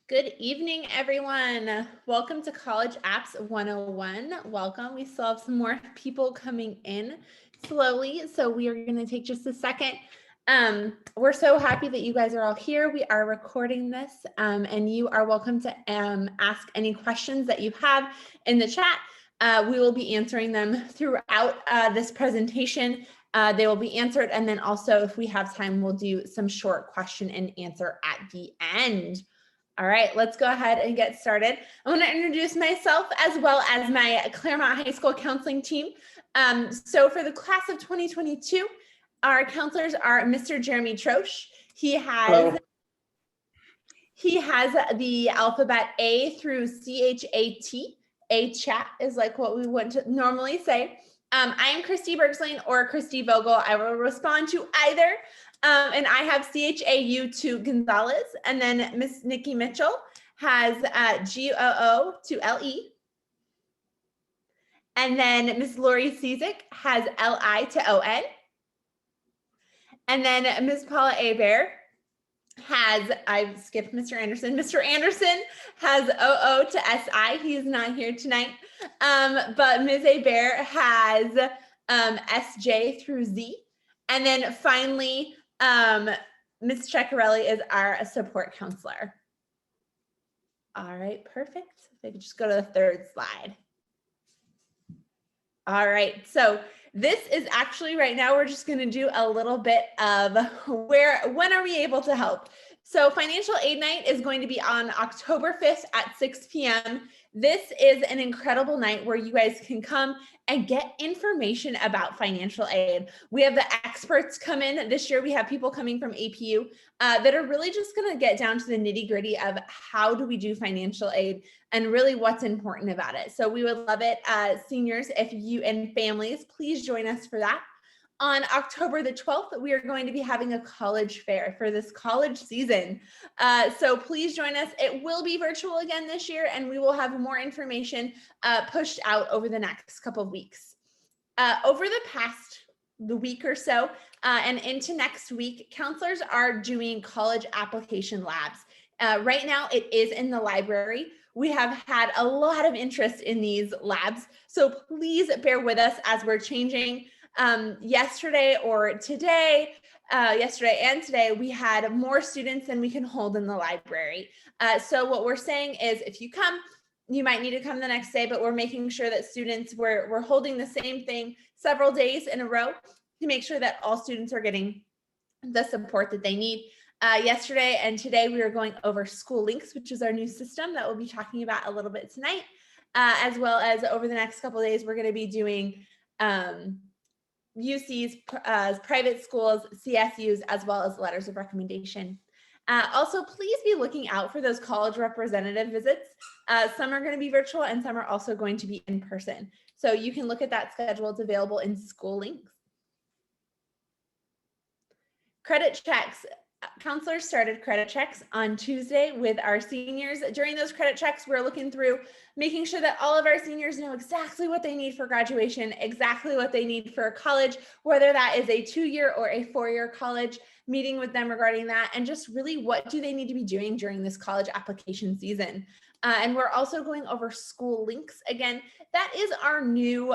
Good evening, everyone. Welcome to College Apps 101. Welcome. We still have some more people coming in slowly, so we are going to take just a second. We're so happy that you guys are all here. We are recording this, and you are welcome to ask any questions that you have in the chat. We will be answering them throughout this presentation. They will be answered, and then also, if we have time, we'll do some short question and answer at the end. All right, let's go ahead and get started. I want to introduce myself as well as my Claremont High School counseling team. So for the class of 2022, our counselors are Mr. Jeremy Troche. He has the alphabet A through CHAT. A-chat is like what we would normally say. I am Christy Bergslane or Christy Vogel. I will respond to either. And I have CHAU to Gonzalez, and then Miss Nikki Mitchell has GOO to LE. And then Miss Lori Cizik has LI to ON. And then Miss Paula Hebert has, I skipped Mr. Anderson. Mr. Anderson has OO to SI. He's not here tonight. But Ms. Hebert has SJ through Z. And then finally, Ms. Ceccarelli is our support counselor. All right, perfect. If I could just go to the third slide. All right, so this is actually right now, we're just gonna do a little bit of when are we able to help? So financial aid night is going to be on October 5th at 6 p.m. This is an incredible night where you guys can come and get information about financial aid. We have the experts come in. This year we have people coming from APU that are really just gonna get down to the nitty gritty of how do we do financial aid and really what's important about it. So we would love it, seniors, if you and families, please join us for that. On October the 12th, we are going to be having a college fair for this college season. So please join us. It will be virtual again this year, and we will have more information pushed out over the next couple of weeks. Over the week or so and into next week, counselors are doing college application labs. Right now, it is in the library. We have had a lot of interest in these labs, so please bear with us as we're changing. Yesterday and today, we had more students than we can hold in the library. So what we're saying is if you come, you might need to come the next day, but we're making sure that students, we're holding the same thing several days in a row to make sure that all students are getting the support that they need. Yesterday and today, we are going over School Links, which is our new system that we'll be talking about a little bit tonight, as well as over the next couple of days, we're going to be doing UCs, private schools, CSUs, as well as letters of recommendation. Also, please be looking out for those college representative visits. Some are going to be virtual and some are also going to be in person. So you can look at that schedule. It's available in School Links. Credit checks. Counselors started credit checks on Tuesday with our seniors. During those credit checks, we're looking through making sure that all of our seniors know exactly what they need for graduation, exactly what they need for college, whether that is a 2-year or a 4-year college, meeting with them regarding that, and just really what do they need to be doing during this college application season. And we're also going over School Links. Again, that is our new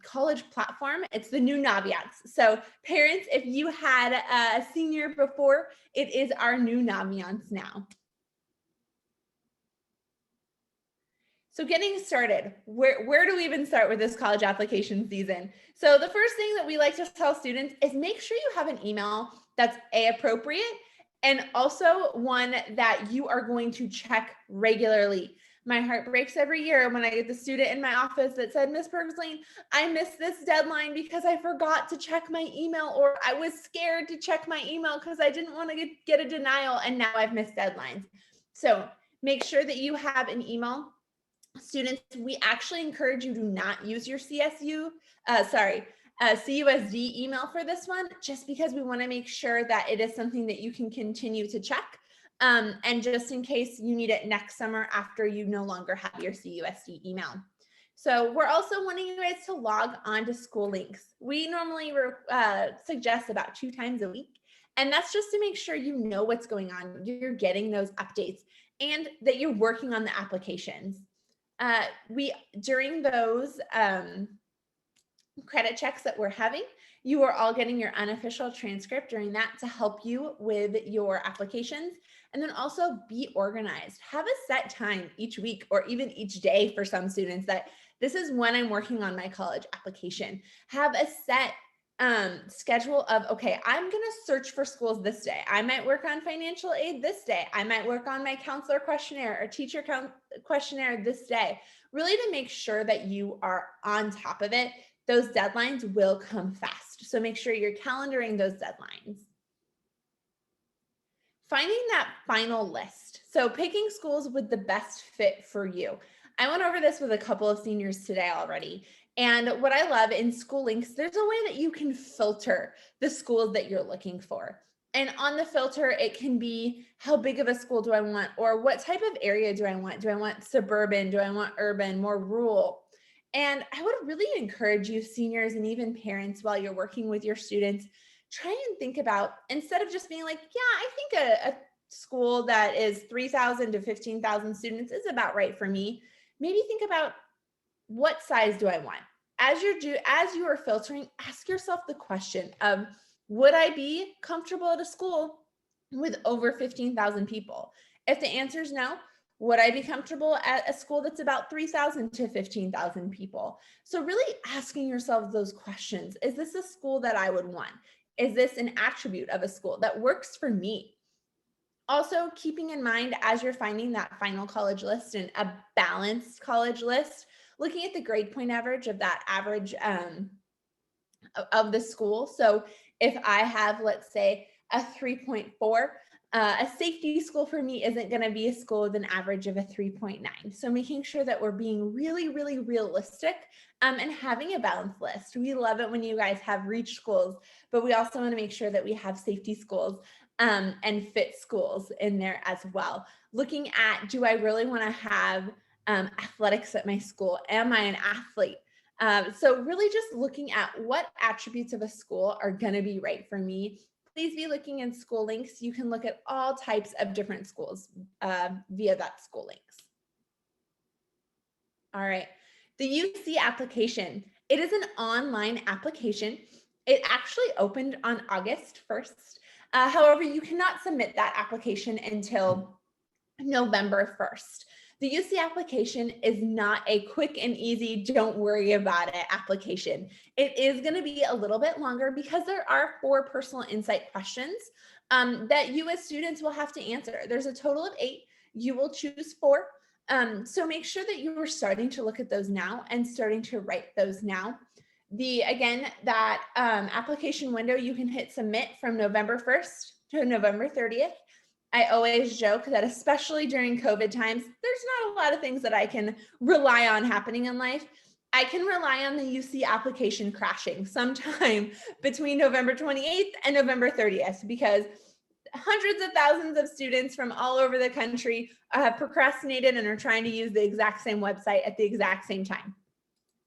college platform. It's the new Naviance. So parents, if you had a senior before, it is our new Naviance now. So getting started, where do we even start with this college application season? So the first thing that we like to tell students is make sure you have an email that's appropriate and also one that you are going to check regularly. My heart breaks every year when I get the student in my office that said, Ms. Bergslane, I missed this deadline because I forgot to check my email, or I was scared to check my email because I didn't want to get a denial and now I've missed deadlines. So make sure that you have an email. Students, we actually encourage you to not use your CUSD email for this one, just because we want to make sure that it is something that you can continue to check. And just in case you need it next summer after you no longer have your CUSD email. So we're also wanting you guys to log on to School Links. We normally suggest about 2 times a week. And that's just to make sure you know what's going on. You're getting those updates. and that you're working on the applications. During those credit checks that we're having, you are all getting your unofficial transcript during that to help you with your applications. And then also be organized. Have a set time each week or even each day for some students that this is when I'm working on my college application. Have a set schedule of, okay, I'm going to search for schools this day. I might work on financial aid this day. I might work on my counselor questionnaire or teacher questionnaire this day, really to make sure that you are on top of it. Those deadlines will come fast. So make sure you're calendaring those deadlines. Finding that final list. So picking schools with the best fit for you. I went over this with a couple of seniors today already. And what I love in School Links, there's a way that you can filter the schools that you're looking for. And on the filter, it can be how big of a school do I want, or what type of area do I want? Do I want suburban? Do I want urban, more rural? And I would really encourage you, seniors, and even parents, while you're working with your students, try and think about, instead of just being like, yeah, I think a school that is 3,000 to 15,000 students is about right for me. Maybe think about, what size do I want? As you are filtering, ask yourself the question of, would I be comfortable at a school with over 15,000 people? If the answer is no, would I be comfortable at a school that's about 3,000 to 15,000 people? So really asking yourself those questions. Is this a school that I would want? Is this an attribute of a school that works for me? Also, keeping in mind as you're finding that final college list and a balanced college list, looking at the grade point average of that average of the school. So if I have, let's say, a 3.4, a safety school for me isn't going to be a school with an average of a 3.9. So making sure that we're being really, really realistic and having a balanced list. We love it when you guys have reach schools, but we also want to make sure that we have safety schools and fit schools in there as well. Looking at, do I really want to have athletics at my school? Am I an athlete? So really just looking at what attributes of a school are going to be right for me. Please be looking in School Links. You can look at all types of different schools via that School Links. All right, the UC application. It is an online application. It actually opened on August 1st. However, you cannot submit that application until November 1st. The UC application is not a quick and easy, don't worry about it application. It is going to be a little bit longer because there are 4 personal insight questions that you as students will have to answer. There's a total of 8. You will choose 4. So make sure that you are starting to look at those now and starting to write those now. That application window, you can hit submit from November 1st to November 30th. I always joke that especially during COVID times, there's not a lot of things that I can rely on happening in life. I can rely on the UC application crashing sometime between November 28th and November 30th, because hundreds of thousands of students from all over the country have procrastinated and are trying to use the exact same website at the exact same time.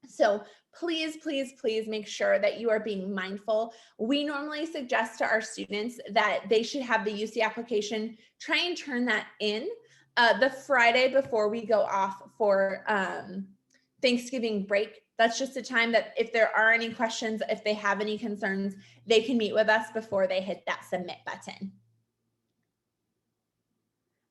So please, please, please make sure that you are being mindful. We normally suggest to our students that they should have the UC application, try and turn that in the Friday before we go off for Thanksgiving break. That's just a time that if there are any questions, if they have any concerns, they can meet with us before they hit that submit button.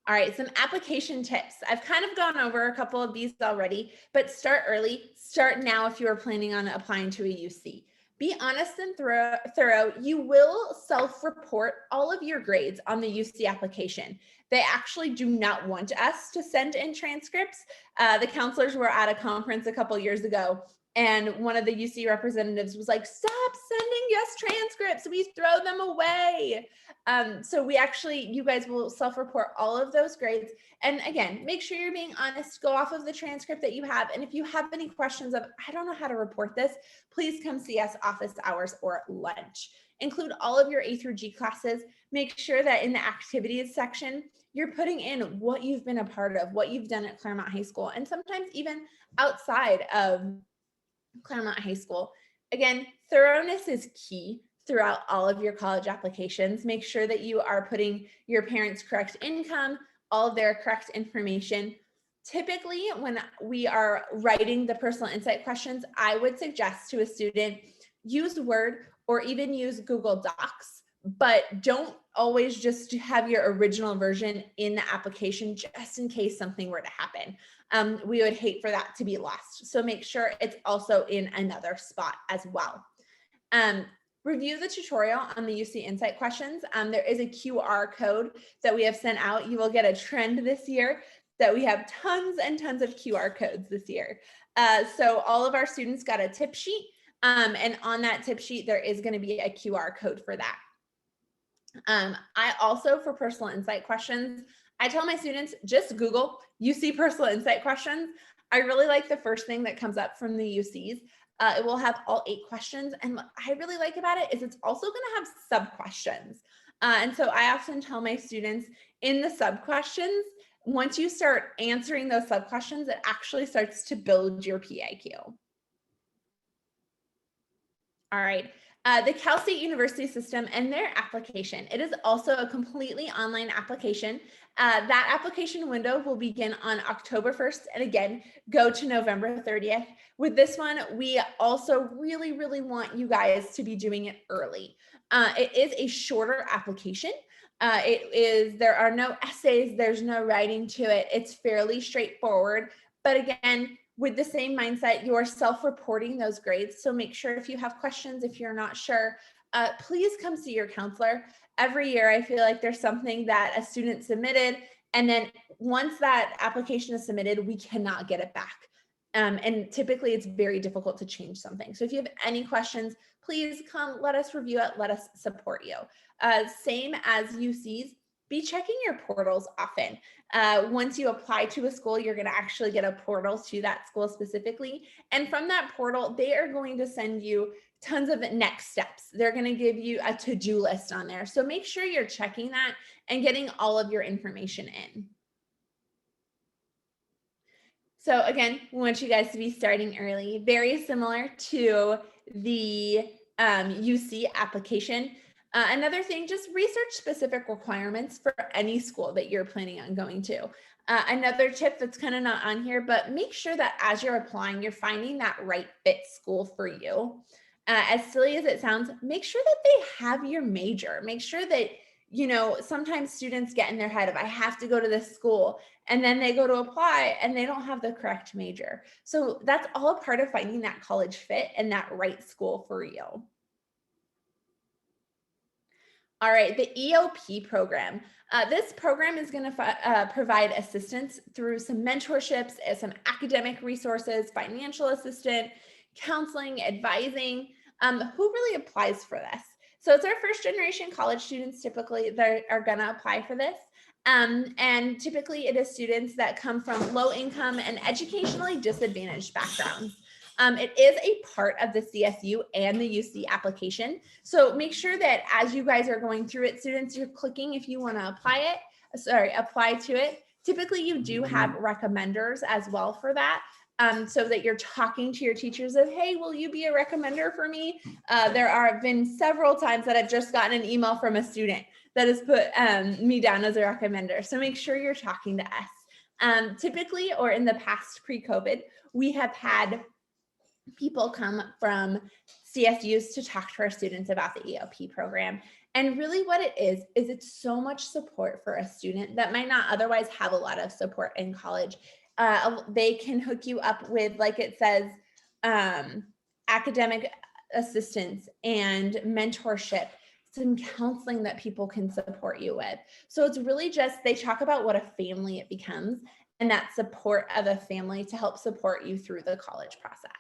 All right, some application tips. I've kind of gone over a couple of these already, but start early. Start now if you are planning on applying to a UC. Be honest and thorough. You will self-report all of your grades on the UC application. They actually do not want us to send in transcripts. The counselors were at a conference a couple years ago, and one of the UC representatives was like, stop sending us transcripts. We throw them away. So you guys will self-report all of those grades. And again, make sure you're being honest, go off of the transcript that you have. And if you have any questions of, I don't know how to report this, please come see us office hours or lunch. Include all of your A through G classes. Make sure that in the activities section, you're putting in what you've been a part of, what you've done at Claremont High School, and sometimes even outside of Claremont High School. Again, thoroughness is key throughout all of your college applications. Make sure that you are putting your parents' correct income, all of their correct information. Typically, when we are writing the personal insight questions, I would suggest to a student, use Word or even use Google Docs, but don't always just have your original version in the application, just in case something were to happen. We would hate for that to be lost. So make sure it's also in another spot as well. Review the tutorial on the UC Insight questions. There is a QR code that we have sent out. You will get a trend this year that we have tons and tons of QR codes this year. So all of our students got a tip sheet, and on that tip sheet, there is going to be a QR code for that. I also, for personal insight questions, I tell my students, just Google UC personal insight questions. I really like the first thing that comes up from the UCs. It will have all 8 questions. And what I really like about it is it's also going to have sub-questions. And so I often tell my students, in the sub-questions, once you start answering those sub-questions, it actually starts to build your PIQ. All right. The Cal State University system and their application. It is also a completely online application. That application window will begin on October 1st and again, go to November 30th. With this one, we also really, really want you guys to be doing it early. It is a shorter application. There are no essays, there's no writing to it. It's fairly straightforward, but again, with the same mindset, you are self-reporting those grades. So make sure if you have questions, if you're not sure, please come see your counselor. Every year, I feel like there's something that a student submitted, and then once that application is submitted, we cannot get it back. And typically it's very difficult to change something. So if you have any questions, please come, let us review it, let us support you. Same as UCs, be checking your portals often. Once you apply to a school, you're going to actually get a portal to that school specifically. And from that portal, they are going to send you tons of next steps. They're going to give you a to-do list on there. So make sure you're checking that and getting all of your information in. So again, we want you guys to be starting early, very similar to the UC application. Another thing, just research specific requirements for any school that you're planning on going to. Another tip that's kind of not on here, but make sure that as you're applying, you're finding that right fit school for you. As silly as it sounds, make sure that they have your major. Make sure that, you know, sometimes students get in their head of, I have to go to this school, and then they go to apply and they don't have the correct major. So that's all a part of finding that college fit and that right school for you. All right, the EOP program. This program is going to provide assistance through some mentorships, some academic resources, financial assistance, counseling, advising. Who really applies for this? So it's our first generation college students typically that are going to apply for this. And typically it is students that come from low income and educationally disadvantaged backgrounds. It is a part of the CSU and the UC application. So make sure that as you guys are going through it, students, you're clicking if you want to apply to it. Typically you do have recommenders as well for that. So that you're talking to your teachers of, hey, will you be a recommender for me? There have been several times that I've just gotten an email from a student that has put me down as a recommender. So make sure you're talking to us. Typically, or in the past pre-COVID, we have had people come from CSUs to talk to our students about the EOP program. And really what it is it's so much support for a student that might not otherwise have a lot of support in college. They can hook you up with, like it says, academic assistance and mentorship, some counseling that people can support you with. So it's really just, they talk about what a family it becomes and that support of a family to help support you through the college process.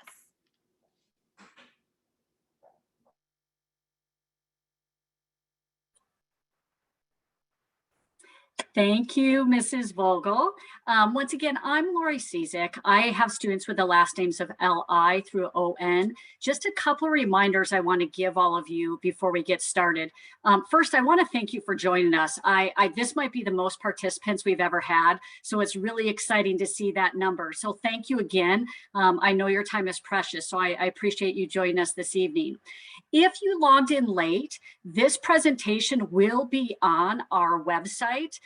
Thank you, Mrs. Vogel. Once again, I'm Lori Cizik. I have students with the last names of L-I through O-N. Just a couple of reminders I want to give all of you before we get started. First, I want to thank you for joining us. This might be the most participants we've ever had, so it's really exciting to see that number. So thank you again. I know your time is precious, so I appreciate you joining us this evening. If you logged in late, this presentation will be on our website.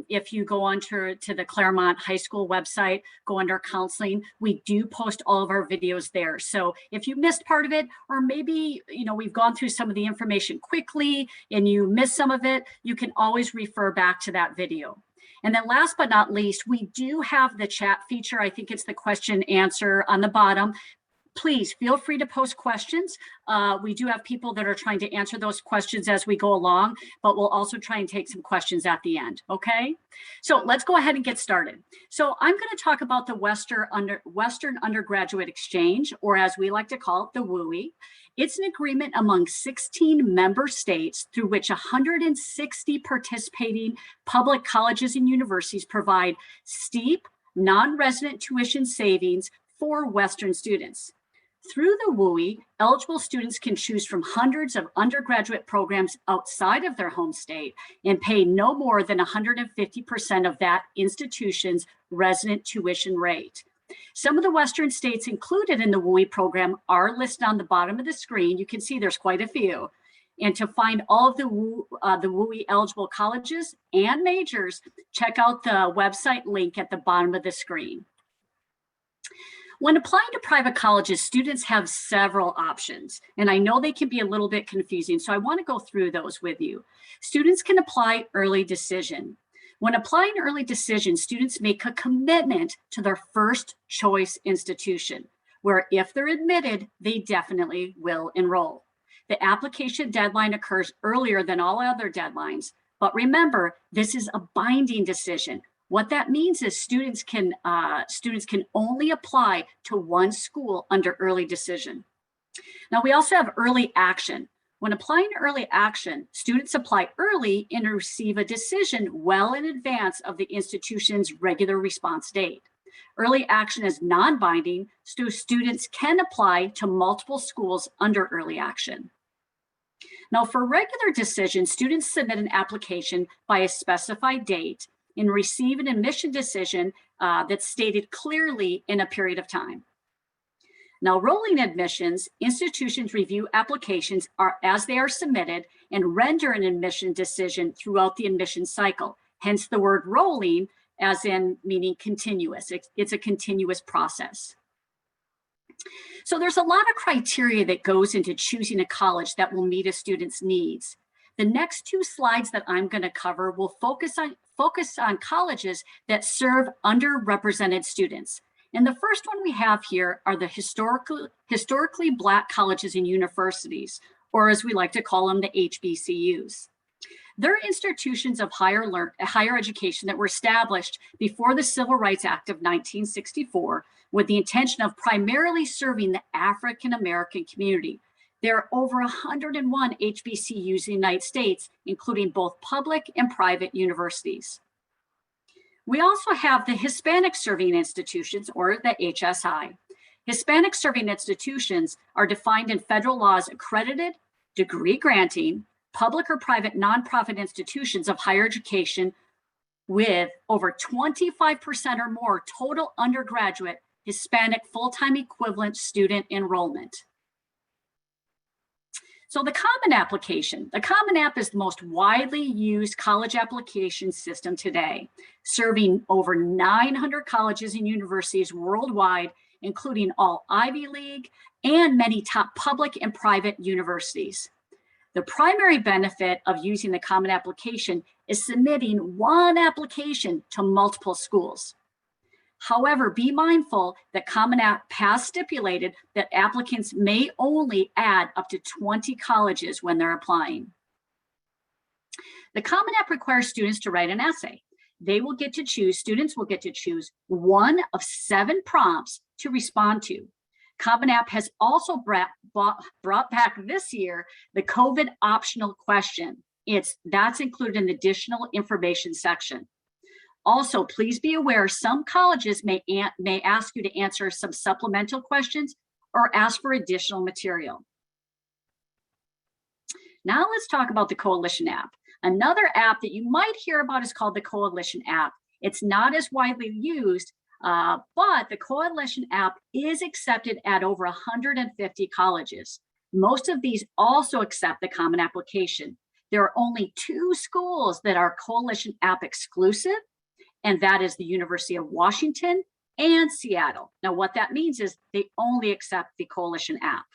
If you go onto the Claremont High School website, go under counseling, we do post all of our videos there. So if you missed part of it, or maybe, you know, we've gone through some of the information quickly and you missed some of it, you can always refer back to that video. And then last but not least, we do have the chat feature. I think it's the question answer on the bottom. Please feel free to post questions. We do have people that are trying to answer those questions as we go along, but we'll also try and take some questions at the end, okay? So let's go ahead and get started. So I'm going to talk about the Western Undergraduate Exchange, or as we like to call it, the WUI. It's an agreement among 16 member states through which 160 participating public colleges and universities provide steep, non-resident tuition savings for Western students. Through the WUI, eligible students can choose from hundreds of undergraduate programs outside of their home state and pay no more than 150% of that institution's resident tuition rate. Some of the Western states included in the WUI program are listed on the bottom of the screen. You can see there's quite a few. And to find all of the WUI eligible colleges and majors, check out the website link at the bottom of the screen. When applying to private colleges, students have several options, and I know they can be a little bit confusing, so I want to go through those with you. Students can apply early decision. When applying early decision, students make a commitment to their first choice institution, where if they're admitted, they definitely will enroll. The application deadline occurs earlier than all other deadlines, but remember, this is a binding decision. What that means is students can only apply to one school under early decision. Now, we also have early action. When applying to early action, students apply early and receive a decision well in advance of the institution's regular response date. Early action is non-binding, so students can apply to multiple schools under early action. Now, for regular decision, students submit an application by a specified date and receive an admission decision that's stated clearly in a period of time. Now, rolling admissions, institutions review applications as they are submitted and render an admission decision throughout the admission cycle. Hence the word rolling, as in meaning continuous. It's a continuous process. So there's a lot of criteria that goes into choosing a college that will meet a student's needs. The next two slides that I'm going to cover will focus on colleges that serve underrepresented students. And the first one we have here are the historically Black colleges and universities, or as we like to call them, the HBCUs. They're institutions of higher education that were established before the Civil Rights Act of 1964 with the intention of primarily serving the African American community. There are over 101 HBCUs in the United States, including both public and private universities. We also have the Hispanic Serving Institutions, or the HSI. Hispanic Serving Institutions are defined in federal laws accredited, degree granting, public or private nonprofit institutions of higher education with over 25% or more total undergraduate Hispanic full-time equivalent student enrollment. So the Common Application. The Common App is the most widely used college application system today, serving over 900 colleges and universities worldwide, including all Ivy League and many top public and private universities. The primary benefit of using the Common Application is submitting one application to multiple schools. However, be mindful that Common App has stipulated that applicants may only add up to 20 colleges when they're applying. The Common App requires students to write an essay. Students will get to choose one of 7 prompts to respond to. Common App has also brought back this year the COVID optional question. That's included in the additional information section. Also, please be aware some colleges may ask you to answer some supplemental questions or ask for additional material. Now let's talk about the Coalition app. Another app that you might hear about is called the Coalition app. It's not as widely used, but the Coalition app is accepted at over 150 colleges. Most of these also accept the Common Application. There are only 2 schools that are Coalition App exclusive, and that is the University of Washington and Seattle. Now, what that means is they only accept the Coalition App.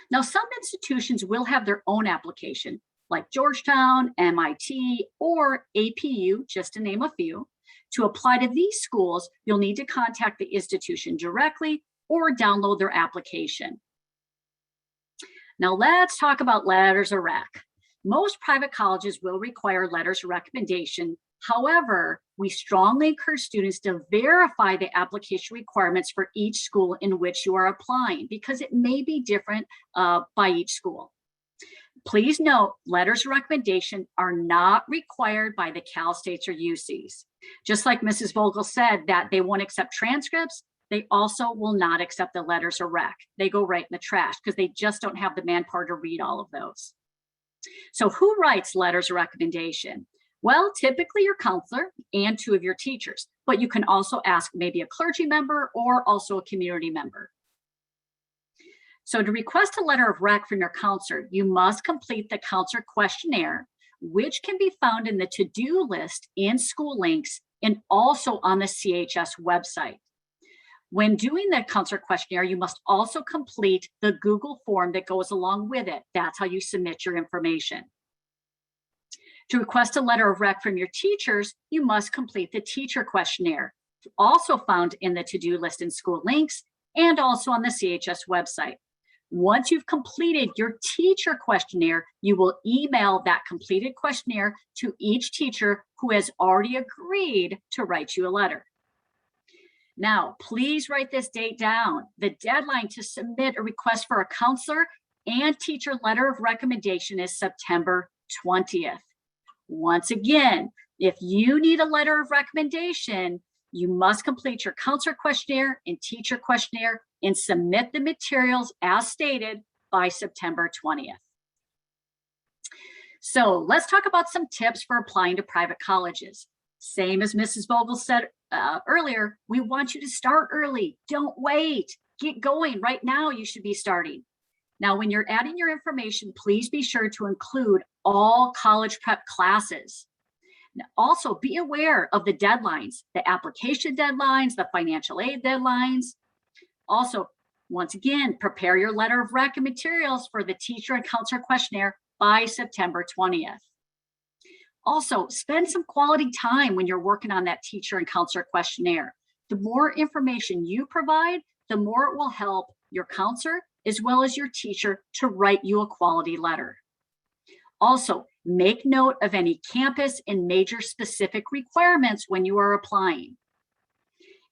Now, some institutions will have their own application, like Georgetown, MIT, or APU, just to name a few. To apply to these schools, you'll need to contact the institution directly or download their application. Now, let's talk about letters of rec. Most private colleges will require letters of recommendation. However, we strongly encourage students to verify the application requirements for each school in which you are applying, because it may be different by each school. Please note, letters of recommendation are not required by the Cal States or UCs. Just like Mrs. Vogel said that they won't accept transcripts, they also will not accept the letters of rec. They go right in the trash because they just don't have the manpower to read all of those. So who writes letters of recommendation? Well, typically your counselor and 2 of your teachers, but you can also ask maybe a clergy member or also a community member. So to request a letter of rec from your counselor, you must complete the counselor questionnaire, which can be found in the to-do list in school links and also on the CHS website. When doing the counselor questionnaire, you must also complete the Google form that goes along with it. That's how you submit your information. To request a letter of rec from your teachers, you must complete the teacher questionnaire, also found in the to-do list in school links and also on the CHS website. Once you've completed your teacher questionnaire, you will email that completed questionnaire to each teacher who has already agreed to write you a letter. Now, please write this date down. The deadline to submit a request for a counselor and teacher letter of recommendation is September 20th. Once again, if you need a letter of recommendation, you must complete your counselor questionnaire and teacher questionnaire and submit the materials as stated by September 20th. So let's talk about some tips for applying to private colleges. Same as Mrs. Vogel said earlier, we want you to start early. Don't wait. Get going. Right now, you should be starting. Now, when you're adding your information, please be sure to include all college prep classes. Now, also, be aware of the deadlines, the application deadlines, the financial aid deadlines. Also, once again, prepare your letter of rec and materials for the teacher and counselor questionnaire by September 20th. Also, spend some quality time when you're working on that teacher and counselor questionnaire. The more information you provide, the more it will help your counselor as well as your teacher to write you a quality letter. Also, make note of any campus and major specific requirements when you are applying.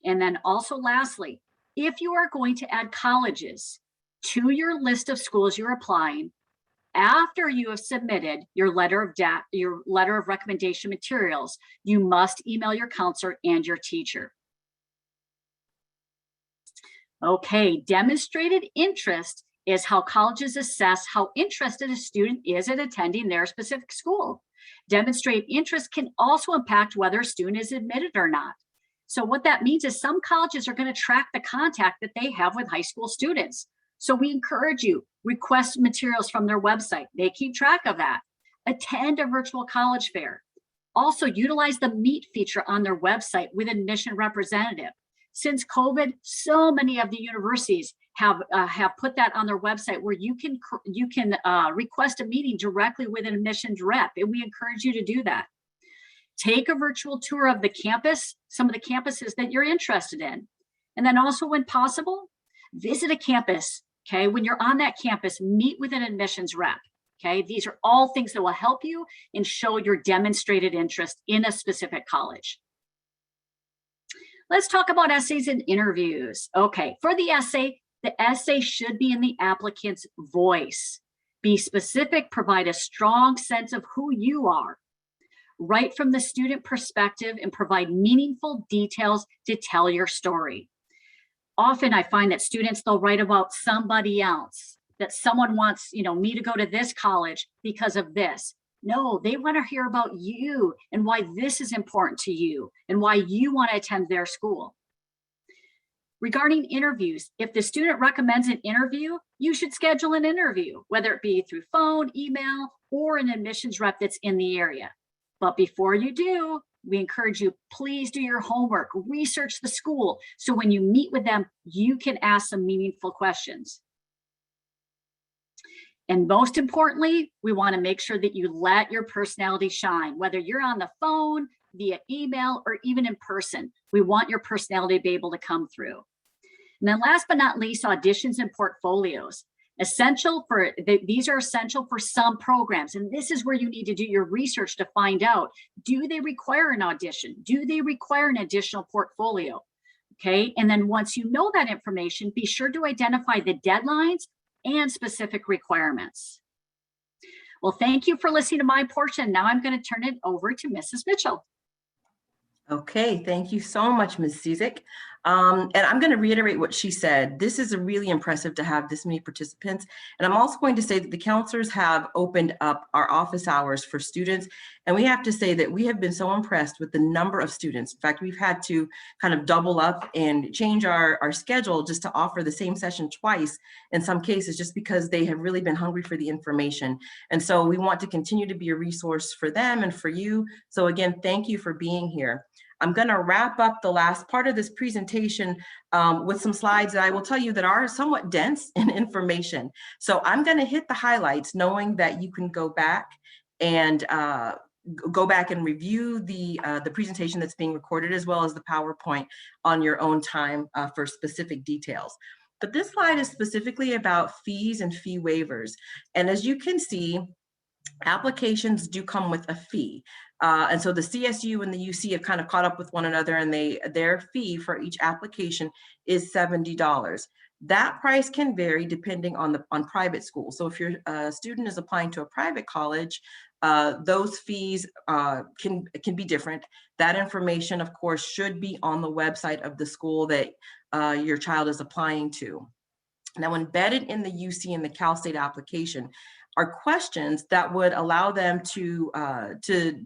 And then also lastly, if you are going to add colleges to your list of schools you're applying, after you have submitted your letter of recommendation materials, you must email your counselor and your teacher. Okay, demonstrated interest is how colleges assess how interested a student is in attending their specific school. Demonstrated interest can also impact whether a student is admitted or not. So what that means is some colleges are going to track the contact that they have with high school students. So we encourage you, request materials from their website. They keep track of that. Attend a virtual college fair. Also utilize the Meet feature on their website with an admission representative. Since COVID, so many of the universities have put that on their website where you can request a meeting directly with an admissions rep, and we encourage you to do that. Take a virtual tour of the campus, some of the campuses that you're interested in. And then also when possible, visit a campus, okay? When you're on that campus, meet with an admissions rep, okay? These are all things that will help you and show your demonstrated interest in a specific college. Let's talk about essays and interviews. Okay, for the essay should be in the applicant's voice. Be specific, provide a strong sense of who you are. Write from the student perspective and provide meaningful details to tell your story. Often I find that students, they'll write about somebody else, that someone wants, me to go to this college because of this. No, they want to hear about you and why this is important to you and why you want to attend their school. Regarding interviews, if the student recommends an interview, you should schedule an interview, whether it be through phone, email, or an admissions rep that's in the area. But before you do, we encourage you, please do your homework, research the school, so when you meet with them, you can ask some meaningful questions. And most importantly, we want to make sure that you let your personality shine, whether you're on the phone, via email, or even in person. We want your personality to be able to come through. And then last but not least, auditions and portfolios. These are essential for some programs. And this is where you need to do your research to find out, do they require an audition? Do they require an additional portfolio? Okay, and then once you know that information, be sure to identify the deadlines and specific requirements. Well, thank you for listening to my portion. Now I'm going to turn it over to Mrs. Mitchell. Okay, thank you so much, Ms. Cizik. And I'm going to reiterate what she said. This is really impressive to have this many participants. And I'm also going to say that the counselors have opened up our office hours for students. And we have to say that we have been so impressed with the number of students. In fact, we've had to kind of double up and change our schedule just to offer the same session twice in some cases, just because they have really been hungry for the information. And so we want to continue to be a resource for them and for you. So again, thank you for being here. I'm going to wrap up the last part of this presentation with some slides that I will tell you that are somewhat dense in information. So I'm going to hit the highlights, knowing that you can go back and review the presentation that's being recorded, as well as the PowerPoint on your own time for specific details. But this slide is specifically about fees and fee waivers. And as you can see, applications do come with a fee. And so the CSU and the UC have kind of caught up with one another, and their fee for each application is $70. That price can vary depending on private schools. So if your student is applying to a private college, those fees can be different. That information, of course, should be on the website of the school that your child is applying to. Now, embedded in the UC and the Cal State application are questions that would allow them to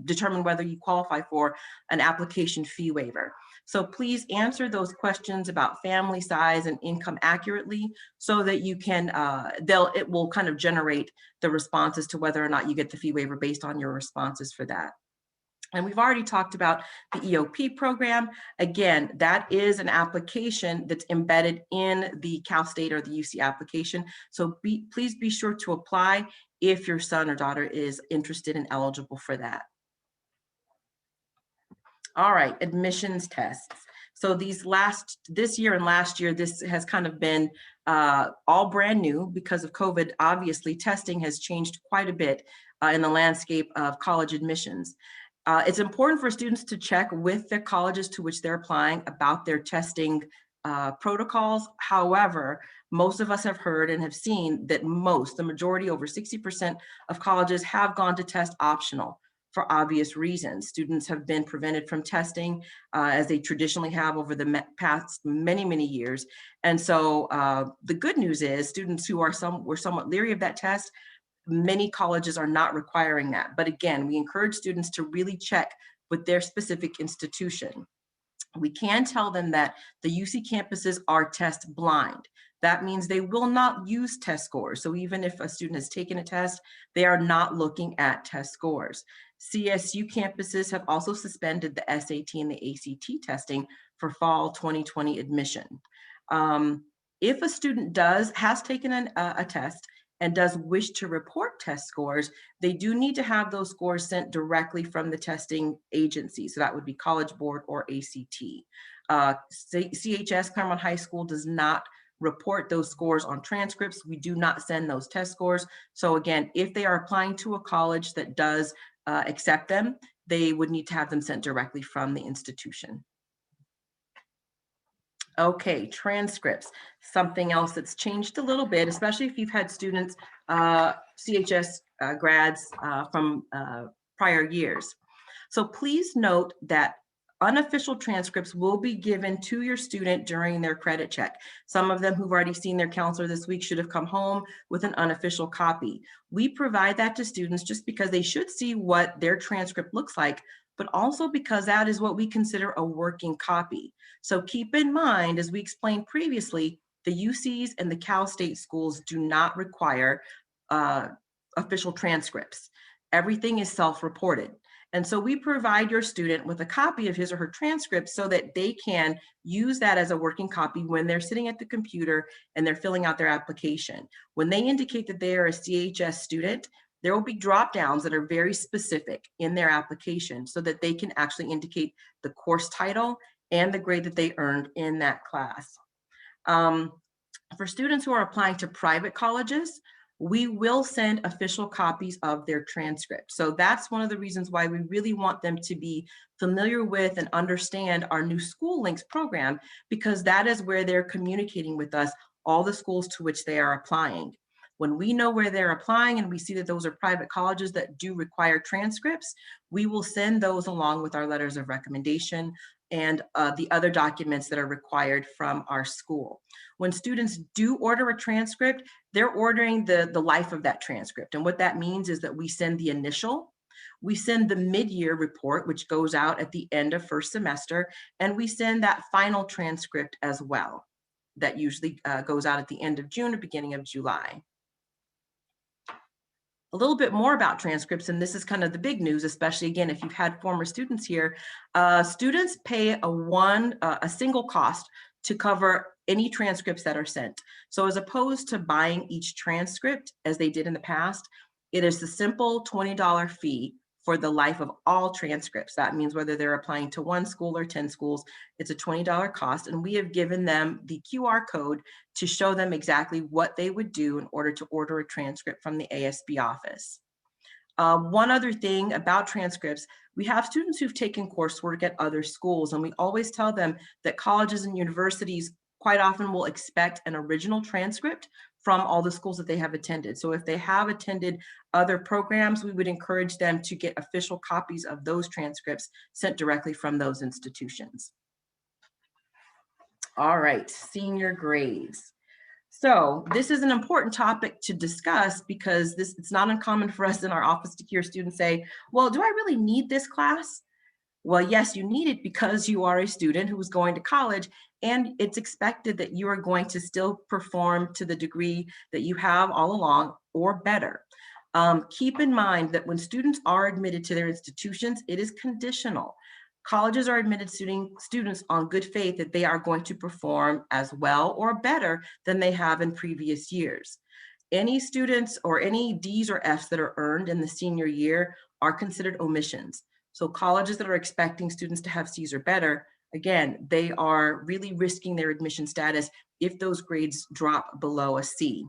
determine whether you qualify for an application fee waiver. So please answer those questions about family size and income accurately, so that you can, it will kind of generate the responses to whether or not you get the fee waiver based on your responses for that. And we've already talked about the EDP program. Again, that is an application that's embedded in the Cal State or the UC application. So please be sure to apply if your son or daughter is interested and eligible for that. All right, admissions tests. So this year and last year, this has kind of been all brand new because of COVID. Obviously, testing has changed quite a bit in the landscape of college admissions. It's important for students to check with the colleges to which they're applying about their testing protocols. However, most of us have heard and have seen that the majority, over 60% of colleges have gone to test optional for obvious reasons. Students have been prevented from testing as they traditionally have over the past many years. And so the good news is students who were somewhat leery of that test, many colleges are not requiring that. But again, we encourage students to really check with their specific institution. We can tell them that the UC campuses are test blind. That means they will not use test scores. So even if a student has taken a test, they are not looking at test scores. CSU campuses have also suspended the SAT and the ACT testing for fall 2020 admission. If a student has taken a test and does wish to report test scores, they do need to have those scores sent directly from the testing agency. So that would be College Board or ACT. CHS, Claremont High School, does not report those scores on transcripts. We do not send those test scores. So again, if they are applying to a college that does accept them, they would need to have them sent directly from the institution. Okay, transcripts, something else that's changed a little bit, especially if you've had students, CHS grads from prior years. So please note that unofficial transcripts will be given to your student during their credit check. Some of them who've already seen their counselor this week should have come home with an unofficial copy. We provide that to students just because they should see what their transcript looks like but also because that is what we consider a working copy. So keep in mind, as we explained previously, the UCs and the Cal State schools do not require official transcripts. Everything is self-reported. And so we provide your student with a copy of his or her transcript so that they can use that as a working copy when they're sitting at the computer and they're filling out their application. When they indicate that they are a CHS student, there will be drop downs that are very specific in their application so that they can actually indicate the course title and the grade that they earned in that class. For students who are applying to private colleges, we will send official copies of their transcript. So that's one of the reasons why we really want them to be familiar with and understand our new School Links program, because that is where they're communicating with us all the schools to which they are applying. When we know where they're applying and we see that those are private colleges that do require transcripts, we will send those along with our letters of recommendation and the other documents that are required from our school. When students do order a transcript, they're ordering the life of that transcript. And what that means is that we send the initial, we send the mid-year report, which goes out at the end of first semester, and we send that final transcript as well. That usually goes out at the end of June or beginning of July. A little bit more about transcripts, and this is kind of the big news, especially again, if you've had former students here, students pay a single cost to cover any transcripts that are sent. So as opposed to buying each transcript as they did in the past, it is the simple $20 fee for the life of all transcripts. That means whether they're applying to 1 school or 10 schools, it's a $20 cost. And we have given them the QR code to show them exactly what they would do in order to order a transcript from the ASB office. One other thing about transcripts, we have students who've taken coursework at other schools, and we always tell them that colleges and universities quite often will expect an original transcript from all the schools that they have attended. So if they have attended other programs, we would encourage them to get official copies of those transcripts sent directly from those institutions. All right, senior grades. So this is an important topic to discuss because it's not uncommon for us in our office to hear students say, well, do I really need this class? Well, yes, you need it because you are a student who is going to college, and it's expected that you are going to still perform to the degree that you have all along or better. Keep in mind that when students are admitted to their institutions, it is conditional. Colleges are admitted students on good faith that they are going to perform as well or better than they have in previous years. Any students or any D's or F's that are earned in the senior year are considered omissions. So colleges that are expecting students to have C's or better, again, they are really risking their admission status if those grades drop below a C.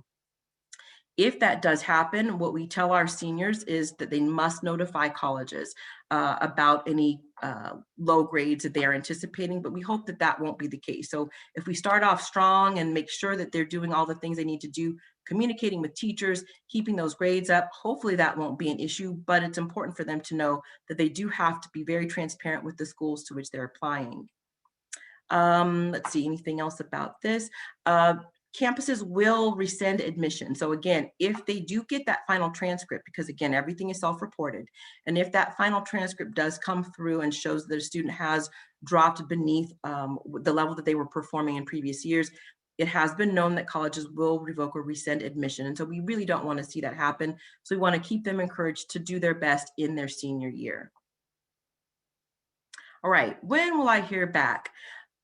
If that does happen, what we tell our seniors is that they must notify colleges about any low grades that they are anticipating, but we hope that that won't be the case. So if we start off strong and make sure that they're doing all the things they need to do, communicating with teachers, keeping those grades up, hopefully that won't be an issue, but it's important for them to know that they do have to be very transparent with the schools to which they're applying. Let's see, anything else about this? Campuses will rescind admission. So again, if they do get that final transcript, because again, everything is self-reported, and if that final transcript does come through and shows that a student has dropped beneath the level that they were performing in previous years, it has been known that colleges will revoke or rescind admission. And so we really don't want to see that happen. So we want to keep them encouraged to do their best in their senior year. All right, when will I hear back?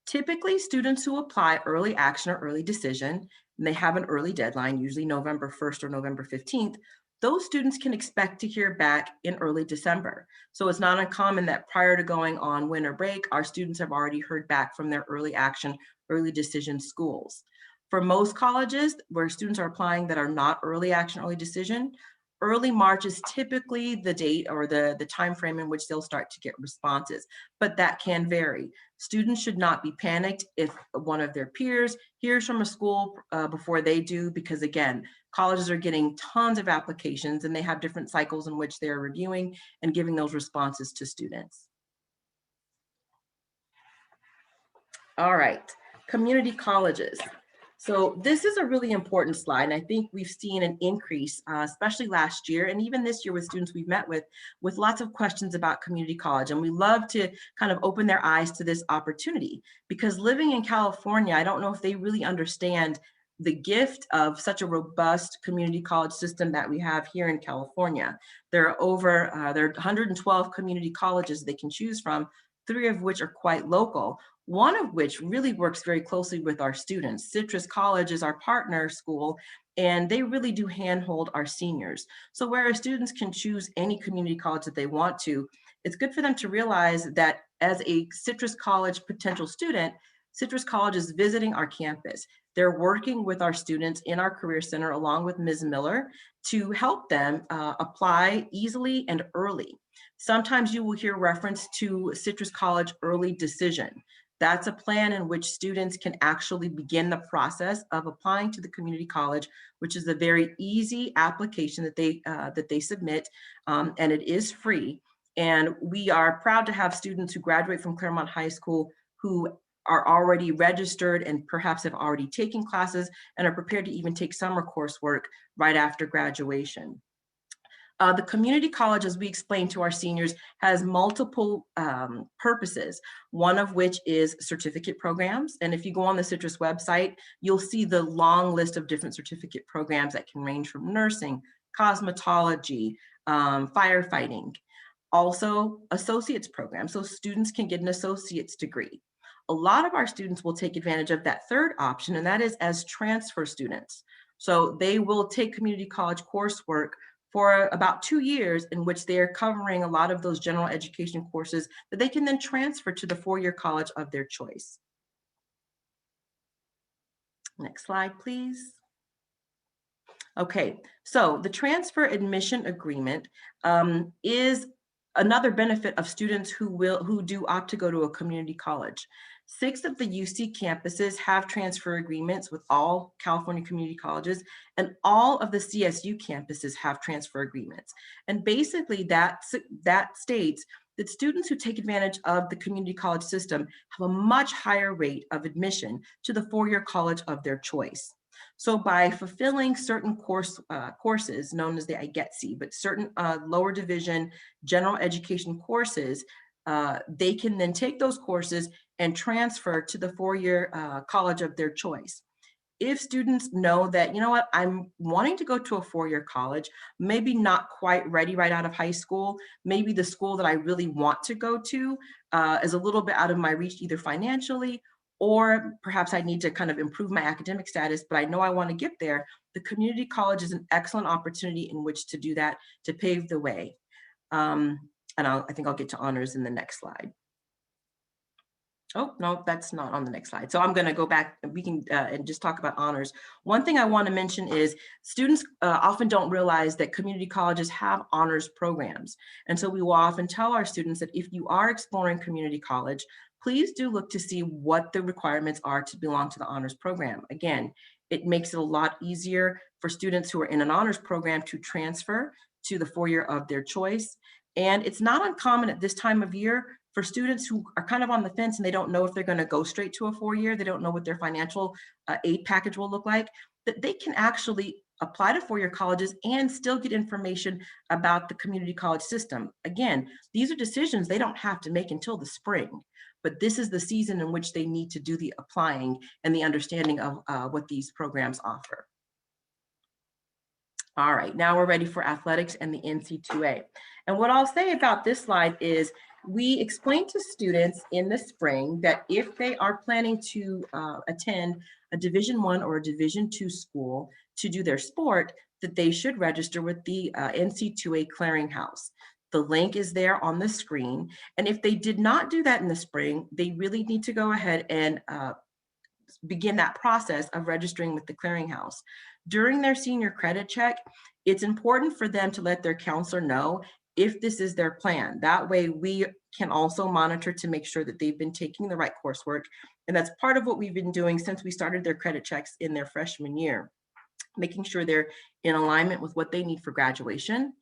Typically, students who apply early action or early decision, and they have an early deadline, usually November 1st or November 15th, those students can expect to hear back in early December. So it's not uncommon that prior to going on winter break, our students have already heard back from their early action, early decision schools. For most colleges where students are applying that are not early action, early decision, early March is typically the date or the time frame in which they'll start to get responses, but that can vary. Students should not be panicked if one of their peers hears from a school before they do, because again, colleges are getting tons of applications and they have different cycles in which they're reviewing and giving those responses to students. All right, community colleges. So this is a really important slide, and I think we've seen an increase, especially last year and even this year with students we've met with lots of questions about community college. And we love to kind of open their eyes to this opportunity, because living in California, I don't know if they really understand the gift of such a robust community college system that we have here in California. There are 112 community colleges they can choose from, 3 of which are quite local. One of which really works very closely with our students. Citrus College is our partner school, and they really do handhold our seniors. So whereas students can choose any community college that they want to, it's good for them to realize that as a Citrus College potential student, Citrus College is visiting our campus. They're working with our students in our Career Center along with Ms. Miller to help them apply easily and early. Sometimes you will hear reference to Citrus College Early Decision. That's a plan in which students can actually begin the process of applying to the community college, which is a very easy application that they submit, and it is free. And we are proud to have students who graduate from Claremont High School who are already registered and perhaps have already taken classes and are prepared to even take summer coursework right after graduation. The community college, as we explained to our seniors, has multiple purposes, one of which is certificate programs. And if you go on the Citrus website, you'll see the long list of different certificate programs that can range from nursing, cosmetology, firefighting. Also, associate's programs, so students can get an associate's degree. A lot of our students will take advantage of that third option, and that is as transfer students. So they will take community college coursework for about 2 years, in which they are covering a lot of those general education courses that they can then transfer to the four-year college of their choice. Next slide, please. Okay, so the transfer admission agreement is another benefit of students who do opt to go to a community college. 6 of the UC campuses have transfer agreements with all California community colleges, and all of the CSU campuses have transfer agreements. And basically that states that students who take advantage of the community college system have a much higher rate of admission to the four-year college of their choice. So by fulfilling certain courses known as the IGETC, but certain lower division general education courses, they can then take those courses and transfer to the four-year college of their choice. If students know that, you know what, I'm wanting to go to a four-year college, maybe not quite ready right out of high school, maybe the school that I really want to go to is a little bit out of my reach, either financially, or perhaps I need to kind of improve my academic status, but I know I want to get there, the community college is an excellent opportunity in which to do that, to pave the way. And I think I'll get to honors in the next slide. Oh, no, that's not on the next slide. So I'm going to go back and we can and just talk about honors. One thing I want to mention is students often don't realize that community colleges have honors programs. And so we will often tell our students that if you are exploring community college, please do look to see what the requirements are to belong to the honors program. Again, it makes it a lot easier for students who are in an honors program to transfer to the four-year of their choice. And it's not uncommon at this time of year for students who are kind of on the fence and they don't know if they're going to go straight to a four-year, they don't know what their financial aid package will look like, that they can actually apply to four-year colleges and still get information about the community college system. Again, these are decisions they don't have to make until the spring, but this is the season in which they need to do the applying and the understanding of what these programs offer. All right, now we're ready for athletics and the NC2A. And what I'll say about this slide is we explain to students in the spring that if they are planning to attend a Division I or a Division II school to do their sport, that they should register with the NC2A clearinghouse. The link is there on the screen. And if they did not do that in the spring, they really need to go ahead and begin that process of registering with the clearinghouse. During their senior credit check, it's important for them to let their counselor know if this is their plan. That way we can also monitor to make sure that they've been taking the right coursework. And that's part of what we've been doing since we started their credit checks in their freshman year, making sure they're in alignment with what they need for graduation,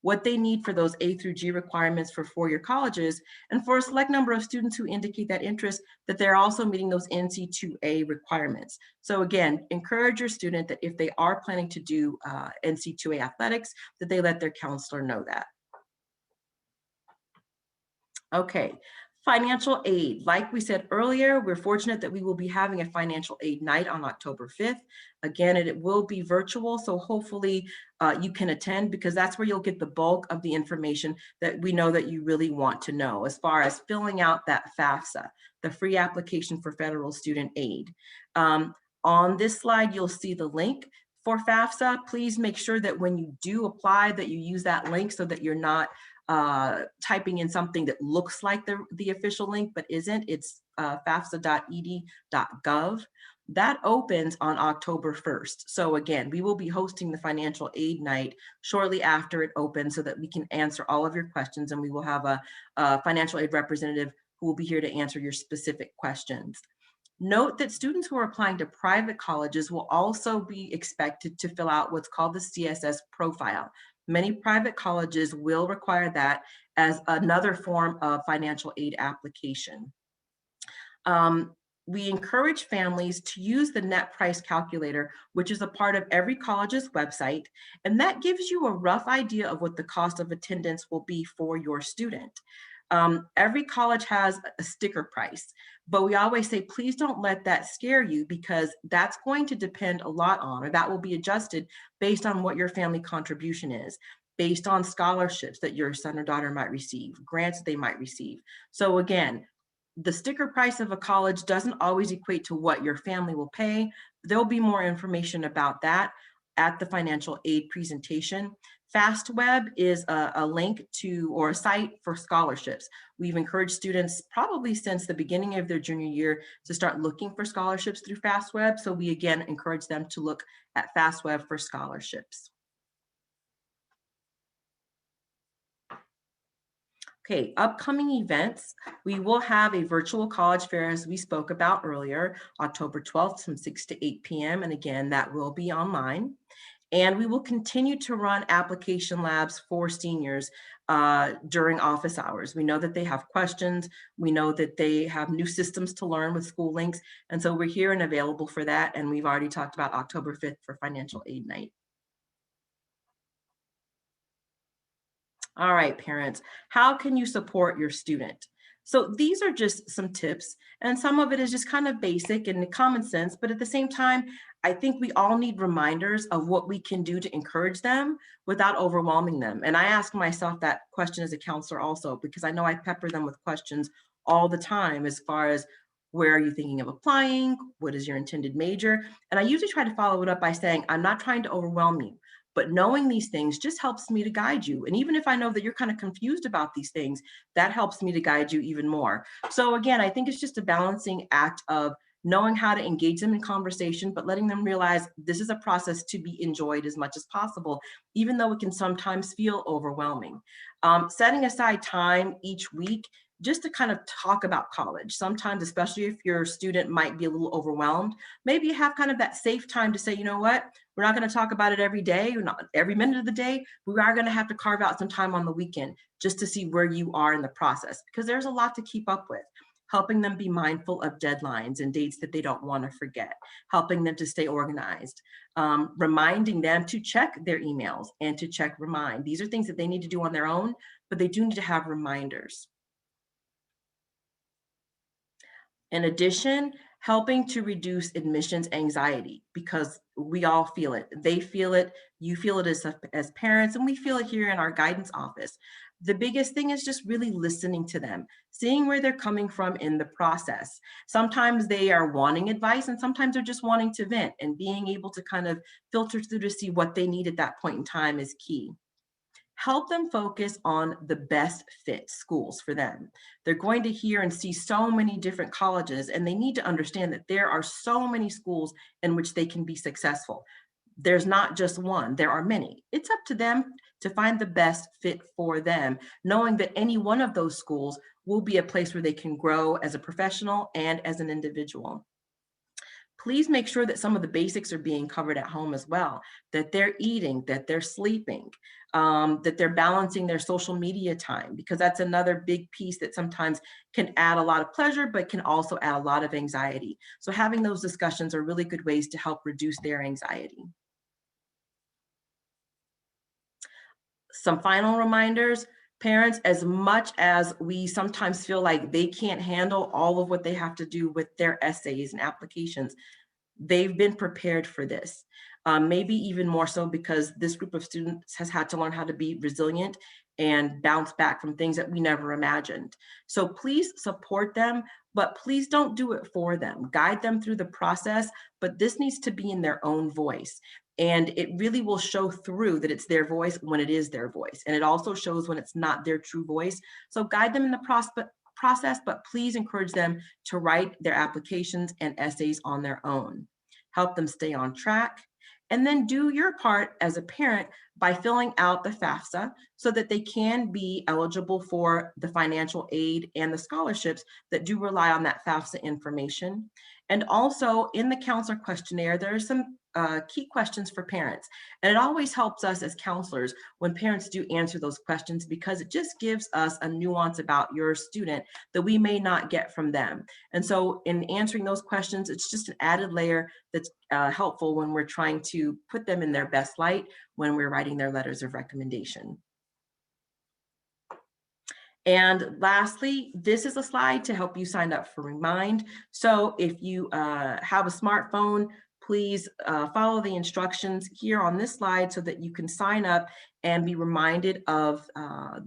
what they need for those A through G requirements for four-year colleges, and for a select number of students who indicate that interest, that they're also meeting those NC2A requirements. So again, encourage your student that if they are planning to do NC2A athletics, that they let their counselor know that. Okay, financial aid. Like we said earlier, we're fortunate that we will be having a financial aid night on October 5th. Again, it will be virtual, so hopefully you can attend, because that's where you'll get the bulk of the information that we know that you really want to know, as far as filling out that FAFSA, the free application for federal student aid. On this slide, you'll see the link for FAFSA. Please make sure that when you do apply, that you use that link so that you're not typing in something that looks like the official link but isn't. It's fafsa.ed.gov. That opens on October 1st. So again, we will be hosting the financial aid night shortly after it opens so that we can answer all of your questions, and we will have a financial aid representative who will be here to answer your specific questions. Note that students who are applying to private colleges will also be expected to fill out what's called the CSS profile. Many private colleges will require that as another form of financial aid application. We encourage families to use the net price calculator, which is a part of every college's website, and that gives you a rough idea of what the cost of attendance will be for your student. Every college has a sticker price, but we always say, please don't let that scare you, because that's going to depend a lot on, or that will be adjusted based on what your family contribution is, based on scholarships that your son or daughter might receive, grants that they might receive. So again, the sticker price of a college doesn't always equate to what your family will pay. There'll be more information about that at the financial aid presentation. FastWeb is a link to, or a site for scholarships. We've encouraged students probably since the beginning of their junior year to start looking for scholarships through FastWeb. So we again encourage them to look at FastWeb for scholarships. Okay, upcoming events. We will have a virtual college fair, as we spoke about earlier, October 12th from 6 to 8 p.m. And again, that will be online. And we will continue to run application labs for seniors during office hours. We know that they have questions. We know that they have new systems to learn with school links. And so we're here and available for that. And we've already talked about October 5th for financial aid night. All right, parents, how can you support your student? So these are just some tips, and some of it is just kind of basic and common sense, but at the same time, I think we all need reminders of what we can do to encourage them without overwhelming them. And I ask myself that question as a counselor also, because I know I pepper them with questions all the time as far as, where are you thinking of applying? What is your intended major? And I usually try to follow it up by saying, I'm not trying to overwhelm you, but knowing these things just helps me to guide you. And even if I know that you're kind of confused about these things, that helps me to guide you even more. So again, I think it's just a balancing act of knowing how to engage them in conversation, but letting them realize this is a process to be enjoyed as much as possible, even though it can sometimes feel overwhelming. Setting aside time each week just to kind of talk about college. Sometimes, especially if your student might be a little overwhelmed, maybe you have kind of that safe time to say, you know what, we're not going to talk about it every day or not every minute of the day. We are going to have to carve out some time on the weekend just to see where you are in the process, because there's a lot to keep up with. Helping them be mindful of deadlines and dates that they don't want to forget, helping them to stay organized, reminding them to check their emails and to check Remind. These are things that they need to do on their own, but they do need to have reminders. In addition, helping to reduce admissions anxiety, because we all feel it. They feel it, you feel it as parents, and we feel it here in our guidance office. The biggest thing is just really listening to them, seeing where they're coming from in the process. Sometimes they are wanting advice, and sometimes they're just wanting to vent, and being able to kind of filter through to see what they need at that point in time is key. Help them focus on the best fit schools for them. They're going to hear and see so many different colleges, and they need to understand that there are so many schools in which they can be successful. There's not just one, there are many. It's up to them to find the best fit for them, knowing that any one of those schools will be a place where they can grow as a professional and as an individual. Please make sure that some of the basics are being covered at home as well, that they're eating, that they're sleeping, that they're balancing their social media time, because that's another big piece that sometimes can add a lot of pleasure, but can also add a lot of anxiety. So having those discussions are really good ways to help reduce their anxiety. Some final reminders. Parents, as much as we sometimes feel like they can't handle all of what they have to do with their essays and applications, they've been prepared for this. Maybe even more so because this group of students has had to learn how to be resilient and bounce back from things that we never imagined. So please support them, but please don't do it for them. Guide them through the process, but this needs to be in their own voice. And it really will show through that it's their voice when it is their voice. And it also shows when it's not their true voice. So guide them in the process, but please encourage them to write their applications and essays on their own. Help them stay on track. And then do your part as a parent by filling out the FAFSA so that they can be eligible for the financial aid and the scholarships that do rely on that FAFSA information. And also in the counselor questionnaire, there are some key questions for parents. And it always helps us as counselors when parents do answer those questions, because it just gives us a nuance about your student that we may not get from them. And so in answering those questions, it's just an added layer that's helpful when we're trying to put them in their best light when we're writing their letters of recommendation. And lastly, this is a slide to help you sign up for Remind. So if you have a smartphone, please follow the instructions here on this slide so that you can sign up and be reminded of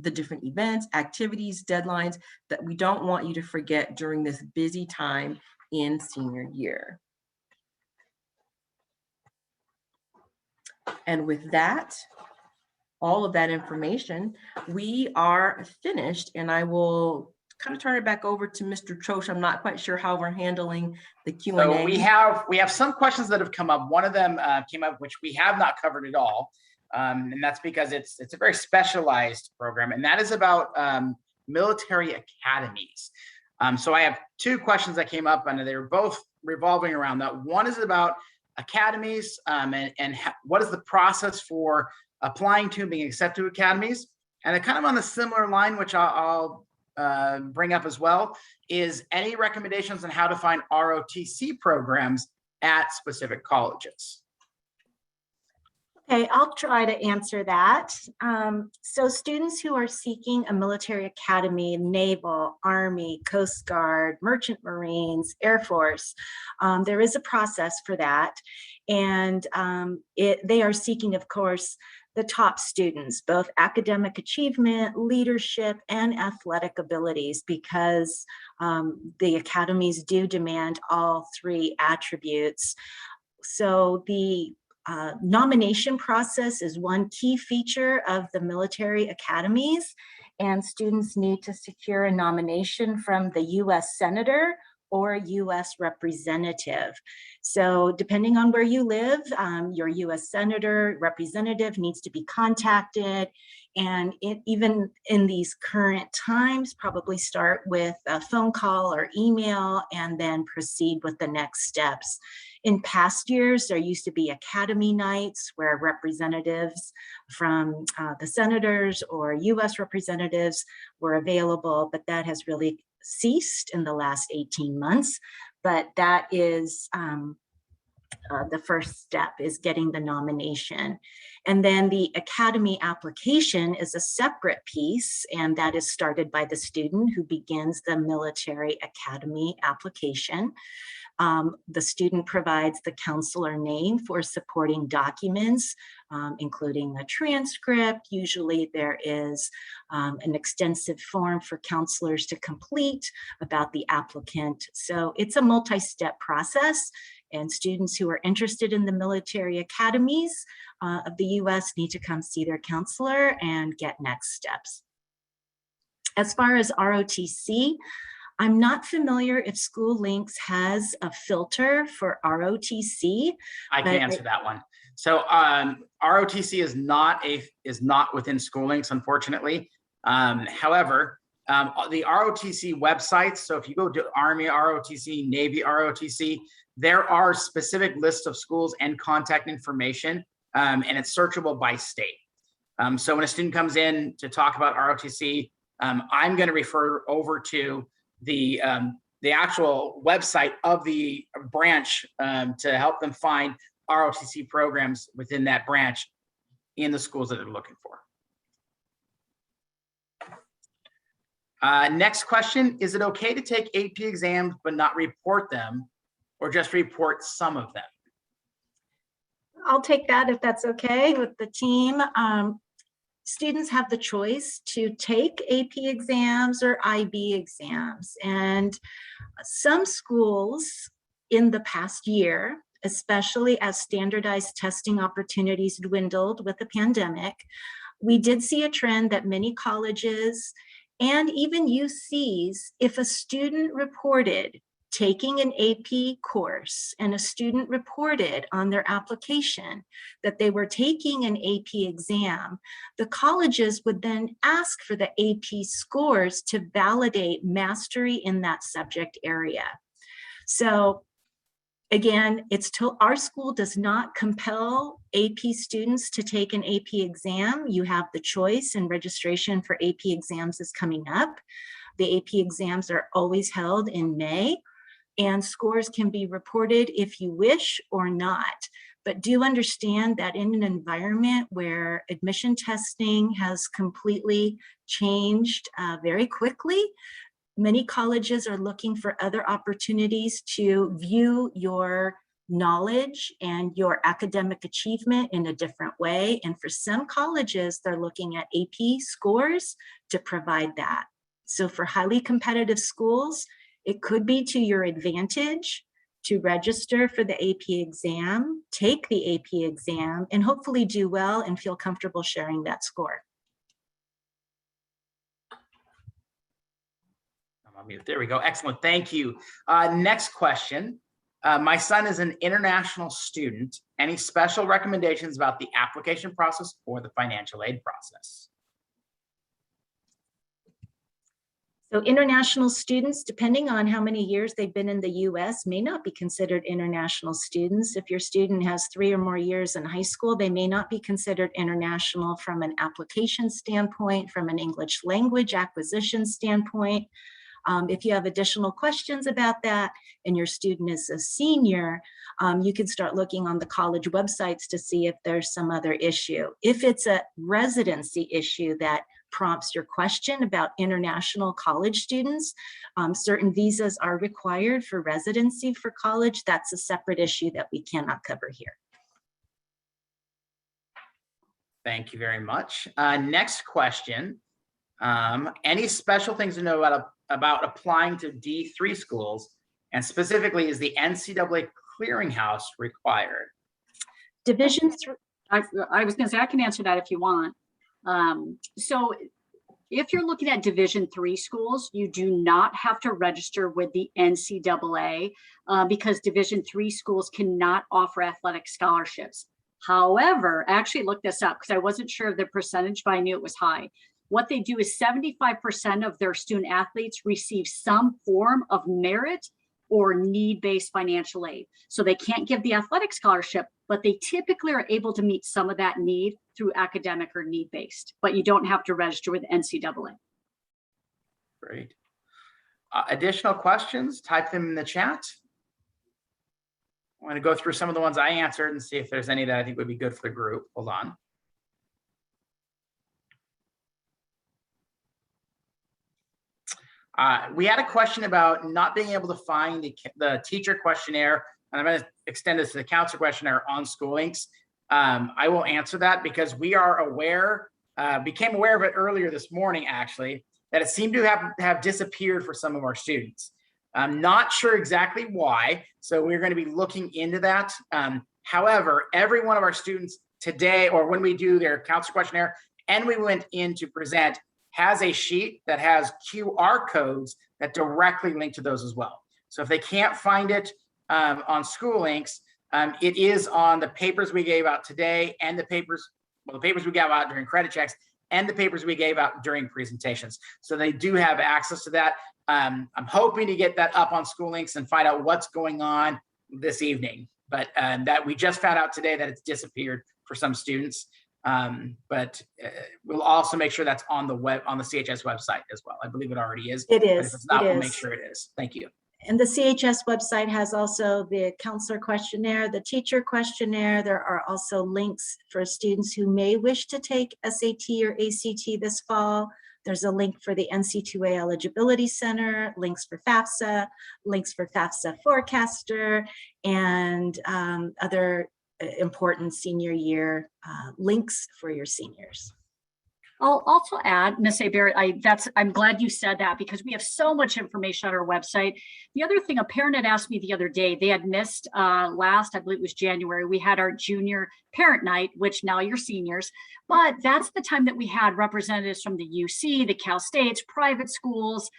the different events, activities, deadlines that we don't want you to forget during this busy time in senior year. And with that, all of that information, we are finished, and I will kind of turn it back over to Mr. Troche. I'm not quite sure how we're handling the Q&A. So we have some questions that have come up. One of them came up, which we have not covered at all, and that's because it's a very specialized program, and that is about military academies. So I have two questions that came up, and they were both revolving around that. One is about academies and what is the process for applying to and being accepted to academies. And kind of on the similar line, which I'll bring up as well, is any recommendations on how to find ROTC programs at specific colleges? Okay, I'll try to answer that. So students who are seeking a military academy, Naval, Army, Coast Guard, Merchant Marines, Air Force, there is a process for that. And they are seeking, of course, the top students, both academic achievement, leadership, and athletic abilities, because the academies do demand all three attributes. So the nomination process is one key feature of the military academies, and students need to secure a nomination from the U.S. Senator or U.S. representative. So depending on where you live, your U.S. Senator, representative needs to be contacted. And even in these current times, probably start with a phone call or email and then proceed with the next steps. In past years, there used to be academy nights where representatives from the senators or U.S. representatives were available, but that has really ceased in the last 18 months. But that is the first step, is getting the nomination. And then the academy application is a separate piece, and that is started by the student who begins the military academy application. The student provides the counselor name for supporting documents, including a transcript. Usually there is an extensive form for counselors to complete about the applicant. So it's a multi-step process, and students who are interested in the military academies of the U.S. need to come see their counselor and get next steps. As far as ROTC, I'm not familiar if School Links has a filter for ROTC. I can answer that one. So ROTC is not within School Links, unfortunately. However, the ROTC websites, so if you go to Army ROTC, Navy ROTC, there are specific lists of schools and contact information, and it's searchable by state. So when a student comes in to talk about ROTC, I'm going to refer over to the actual website of the branch to help them find ROTC programs within that branch in the schools that they're looking for. Next question, is it okay to take AP exams but not report them, or just report some of them? I'll take that if that's okay with the team. Students have the choice to take AP exams or IB exams. And some schools in the past year, especially as standardized testing opportunities dwindled with the pandemic, we did see a trend that many colleges and even UCs, if a student reported taking an AP course and a student reported on their application that they were taking an AP exam, the colleges would then ask for the AP scores to validate mastery in that subject area. So again, our school does not compel AP students to take an AP exam. You have the choice, and registration for AP exams is coming up. The AP exams are always held in May, and scores can be reported if you wish or not. But do understand that in an environment where admission testing has completely changed very quickly, many colleges are looking for other opportunities to view your knowledge and your academic achievement in a different way. And for some colleges, they're looking at AP scores to provide that. So for highly competitive schools, it could be to your advantage to register for the AP exam, take the AP exam, and hopefully do well and feel comfortable sharing that score. I'm on mute. There we go. Excellent. Thank you. Next question. My son is an international student. Any special recommendations about the application process or the financial aid process? So international students, depending on how many years they've been in the US, may not be considered international students. If your student has 3 or more years in high school, they may not be considered international from an application standpoint, from an English language acquisition standpoint. If you have additional questions about that and your student is a senior, you can start looking on the college websites to see if there's some other issue. If it's a residency issue that prompts your question about international college students, certain visas are required for residency for college. That's a separate issue that we cannot cover here. Thank you very much. Next question. Any special things to know about applying to D3 schools, and specifically, is the NCAA clearinghouse required? Division 3. I was going to say, I can answer that if you want. So if you're looking at Division 3 schools, you do not have to register with the NCAA because Division 3 schools cannot offer athletic scholarships. However, I actually looked this up because I wasn't sure of the percentage, but I knew it was high. What they do is 75% of their student athletes receive some form of merit or need-based financial aid. So they can't give the athletic scholarship, but they typically are able to meet some of that need through academic or need-based, but you don't have to register with NCAA. Great. Additional questions, type them in the chat. I'm going to go through some of the ones I answered and see if there's any that I think would be good for the group. Hold on. We had a question about not being able to find the teacher questionnaire, and I'm going to extend this to the counselor questionnaire on School Links. I will answer that because we are aware, became aware of it earlier this morning, actually, that it seemed to have disappeared for some of our students. I'm not sure exactly why, so we're going to be looking into that. However, every one of our students today, or when we do their counselor questionnaire, and we went in to present, has a sheet that has QR codes that directly link to those as well. So if they can't find it on School Links, it is on the papers we gave out today, and the papers we gave out during credit checks, and the papers we gave out during presentations. So they do have access to that. I'm hoping to get that up on School Links and find out what's going on this evening, but that we just found out today that it's disappeared for some students. But we'll also make sure that's on the web, on the CHS website as well. I believe it already is. It But is. if it's not, It we'll make is. sure it is. Thank you. And the CHS website has also the counselor questionnaire, the teacher questionnaire. There are also links for students who may wish to take SAT or ACT this fall. There's a link for the NCAA Eligibility Center, links for FAFSA, links for FAFSA Forecaster, and other important senior year links for your seniors. I'll also add, Ms. Barrett, I'm glad you said that, because we have so much information on our website. The other thing, a parent had asked me the other day, they had missed last, I believe it was January, we had our junior parent night, which now you're seniors, but that's the time that we had representatives from the UC, the Cal States, private schools.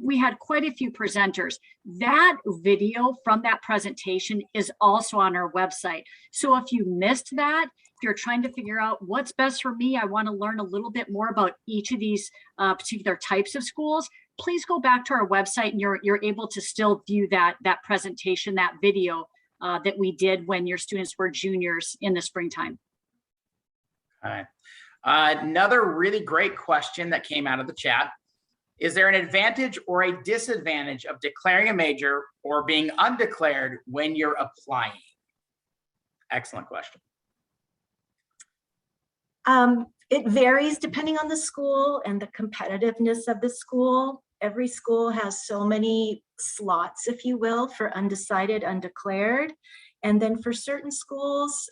We had quite a few presenters. That video from that presentation is also on our website. So if you missed that, if you're trying to figure out what's best for me, I want to learn a little bit more about each of these particular types of schools, please go back to our website and you're able to still view that presentation, that video that we did when your students were juniors in the springtime. All right. Another really great question that came out of the chat. Is there an advantage or a disadvantage of declaring a major or being undeclared when you're applying? Excellent question. It varies depending on the school and the competitiveness of the school. Every school has so many slots, if you will, for undecided, undeclared. And then for certain schools,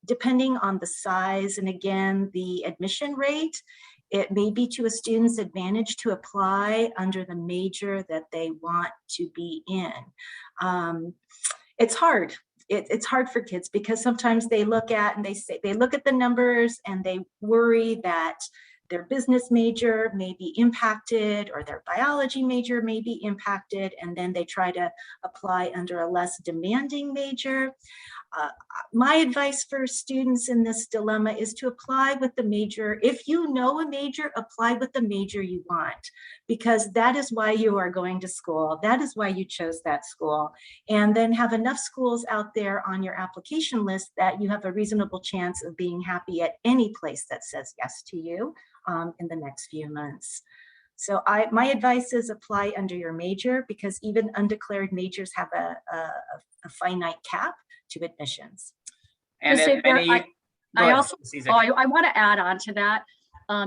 depending on the size and again, the admission rate, it may be to a student's advantage to apply under the major that they want to be in. It's hard. It's hard for kids because sometimes they look at and they look at the numbers and they worry that their business major may be impacted or their biology major may be impacted, and then they try to apply under a less demanding major. My advice for students in this dilemma is to apply with the major. If you know a major, apply with the major you want, because that is why you are going to school. That is why you chose that school. And then have enough schools out there on your application list that you have a reasonable chance of being happy at any place that says yes to you in the next few months. So my advice is apply under your major, because even undeclared majors have a finite cap to admissions. And I want to add on to that.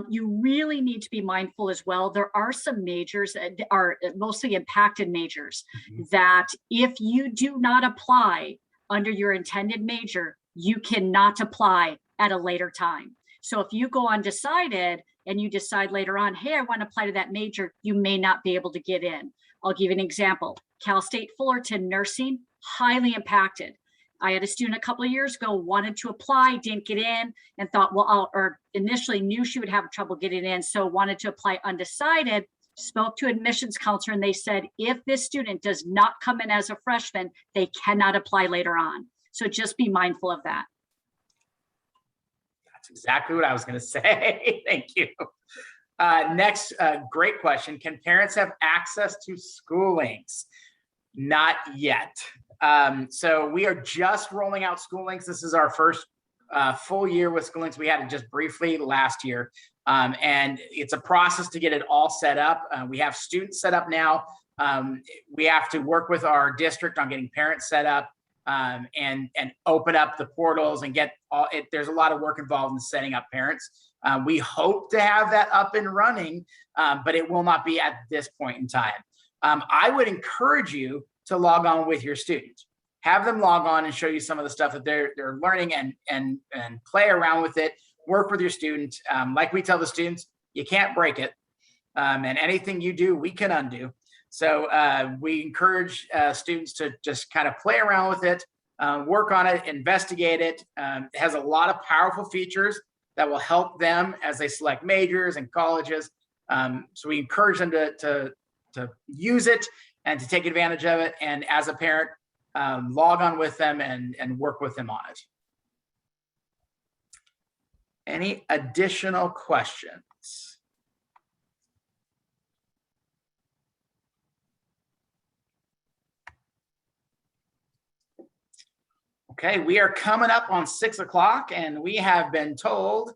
You really need to be mindful as well. There are some majors that are mostly impacted majors that if you do not apply under your intended major, you cannot apply at a later time. So if you go undecided and you decide later on, hey, I want to apply to that major, you may not be able to get in. I'll give you an example. Cal State Fullerton nursing, highly impacted. I had a student a couple of years ago, wanted to apply, didn't get in, and thought, well, or initially knew she would have trouble getting in, so wanted to apply undecided, spoke to admissions counselor, and they said, if this student does not come in as a freshman, they cannot apply later on. So just be mindful of that. That's exactly what I was going to say. Thank you. Next, great question. Can parents have access to school links? Not yet. So we are just rolling out school links. This is our first full year with school links. We had it just briefly last year. And it's a process to get it all set up. We have students set up now. We have to work with our district on getting parents set up and open up the portals and get all it. There's a lot of work involved in setting up parents. We hope to have that up and running, but it will not be at this point in time. I would encourage you to log on with your students. Have them log on and show you some of the stuff that they're learning and play around with it. Work with your students. Like we tell the students, you can't break it. And anything you do, we can undo. So we encourage students to just kind of play around with it, work on it, investigate it. It has a lot of powerful features that will help them as they select majors and colleges. So we encourage them to use it and to take advantage of it. And as a parent, log on with them and work with them on it. Any additional questions? Okay, we are coming up on 6 o'clock and we have been told,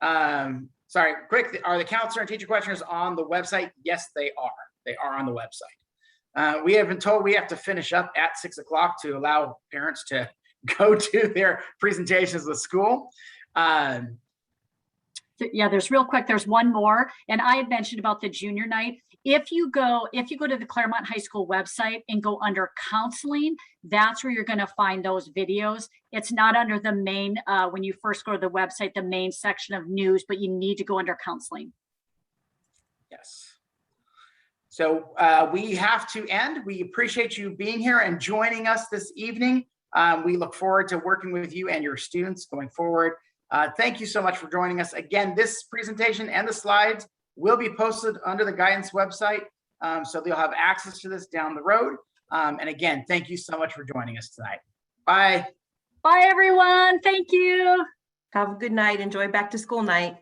sorry, quick, are the counselor and teacher questionnaires on the website? Yes, they are. They are on the website. We have been told we have to finish up at 6 o'clock to allow parents to go to their presentations with school. Yeah, there's one more. And I had mentioned about the junior night. If you go to the Claremont High School website and go under counseling, that's where you're going to find those videos. It's not under the main, when you first go to the website, the main section of news, but you need to go under counseling. Yes. So we have to end. We appreciate you being here and joining us this evening. We look forward to working with you and your students going forward. Thank you so much for joining us. Again, this presentation and the slides will be posted under the guidance website. So they'll have access to this down the road. And again, thank you so much for joining us tonight. Bye. Bye, everyone. Thank you. Have a good night. Enjoy back to school night.